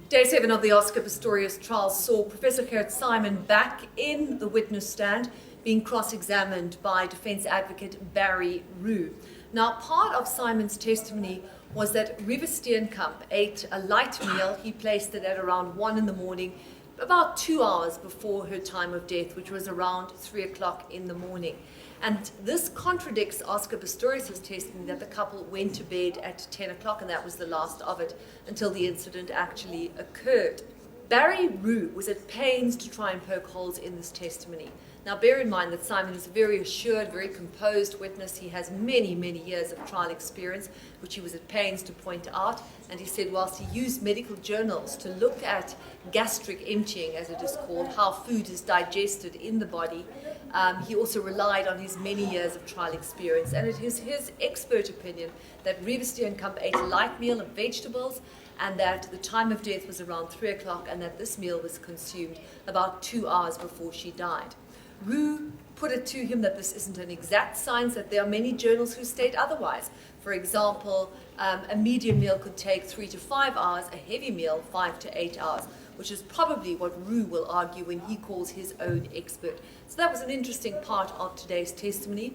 Day 7 of the Oscar Pistorius trial saw Professor Gerrit Simon back in the witness stand being cross-examined by defense advocate Barry Roux. Now, part of Simon's testimony was that Riva Steenkamp ate a light meal. He placed it at around 1 in the morning, about 2 hours before her time of death, which was around 3 o'clock in the morning. And this contradicts Oscar Pistorius' testimony that the couple went to bed at 10 o'clock, and that was the last of it until the incident actually occurred. Barry Roux was at pains to try and poke holes in this testimony. Now, bear in mind that Simon is a very assured, very composed witness. He has many, many years of trial experience, which he was at pains to point out. And he said whilst he used medical journals to look at gastric emptying, as it is called, how food is digested in the body, he also relied on his many years of trial experience. And it is his expert opinion that Riva Steenkamp ate a light meal of vegetables, and that the time of death was around 3 o'clock, and that this meal was consumed about 2 hours before she died. Roux put it to him that this isn't an exact science, that there are many journals who state otherwise. For example, a medium meal could take 3 to 5 hours, a heavy meal 5 to 8 hours, which is probably what Roux will argue when he calls his own expert. So that was an interesting part of today's testimony.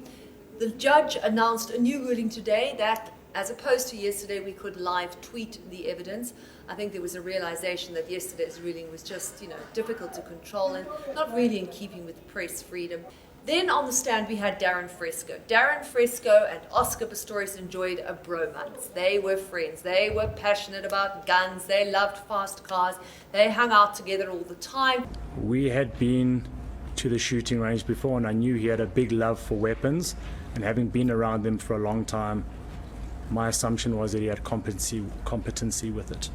The judge announced a new ruling today that, as opposed to yesterday, we could live tweet the evidence. I think there was a realization that yesterday's ruling was just, difficult to control and not really in keeping with press freedom. Then on the stand we had Darren Fresco. Darren Fresco and Oscar Pistorius enjoyed a bromance. They were friends. They were passionate about guns. They loved fast cars. They hung out together all the time. We had been to the shooting range before, and I knew he had a big love for weapons, and having been around them for a long time, my assumption was that he had competency with it.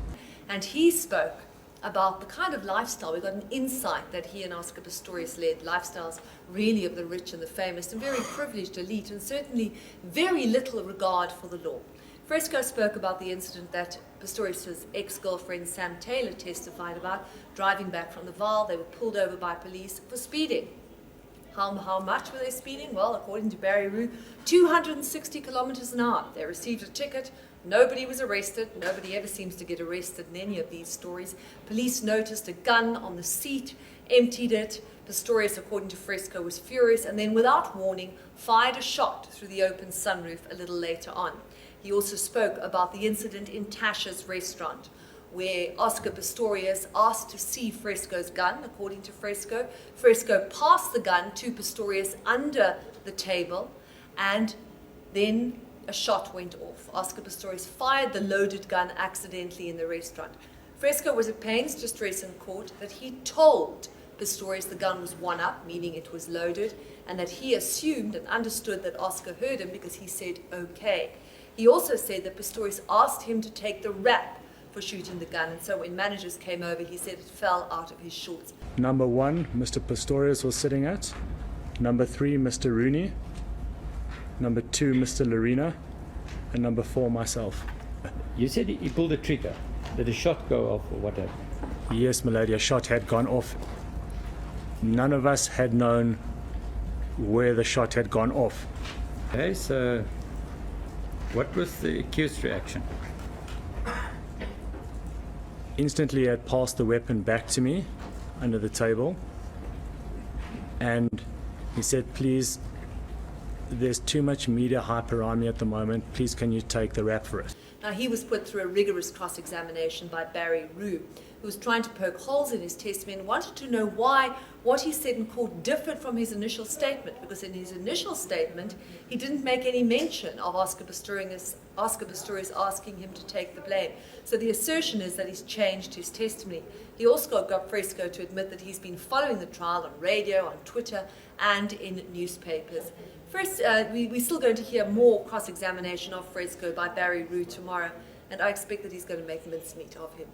And he spoke about the kind of lifestyle. We got an insight that he and Oscar Pistorius led lifestyles really of the rich and the famous and very privileged elite, and certainly very little regard for the law. Fresco spoke about the incident that Pistorius' ex-girlfriend Sam Taylor testified about, driving back from the Vaal. They were pulled over by police for speeding. How much were they speeding? Well, according to Barry Roux, 260 kilometers an hour. They received a ticket. Nobody was arrested. Nobody ever seems to get arrested in any of these stories. Police noticed a gun on the seat, emptied it. Pistorius, according to Fresco, was furious and then, without warning, fired a shot through the open sunroof a little later on. He also spoke about the incident in Tasha's restaurant, where Oscar Pistorius asked to see Fresco's gun. According to Fresco, Fresco passed the gun to Pistorius under the table, and then a shot went off. Oscar Pistorius fired the loaded gun accidentally in the restaurant. Fresco was at pains to stress in court that he told Pistorius the gun was one-up, meaning it was loaded, and that he assumed and understood that Oscar heard him because he said okay. He also said that Pistorius asked him to take the rap for shooting the gun, and so when managers came over, he said it fell out of his shorts. Number 1, Mr. Pistorius was sitting at. Number 3, Mr. Rooney. Number 2, Mr. Lorena. And number 4, myself. You said he pulled the trigger. Did the shot go off or whatever? Yes, my lady, a shot had gone off. None of us had known where the shot had gone off. Okay, so what was the accused's reaction? Instantly, he had passed the weapon back to me under the table, and he said, please, there's too much media hype around me at the moment. Please, can you take the rap for it? Now, he was put through a rigorous cross-examination by Barry Roux, who was trying to poke holes in his testimony and wanted to know why what he said in court differed from his initial statement, because in his initial statement, he didn't make any mention of Oscar Pistorius asking him to take the blame. So the assertion is that he's changed his testimony. He also got Fresco to admit that he's been following the trial on radio, on Twitter, and in newspapers. First, we're still going to hear more cross-examination of Fresco by Barry Roux tomorrow, and I expect that he's going to make mincemeat of him.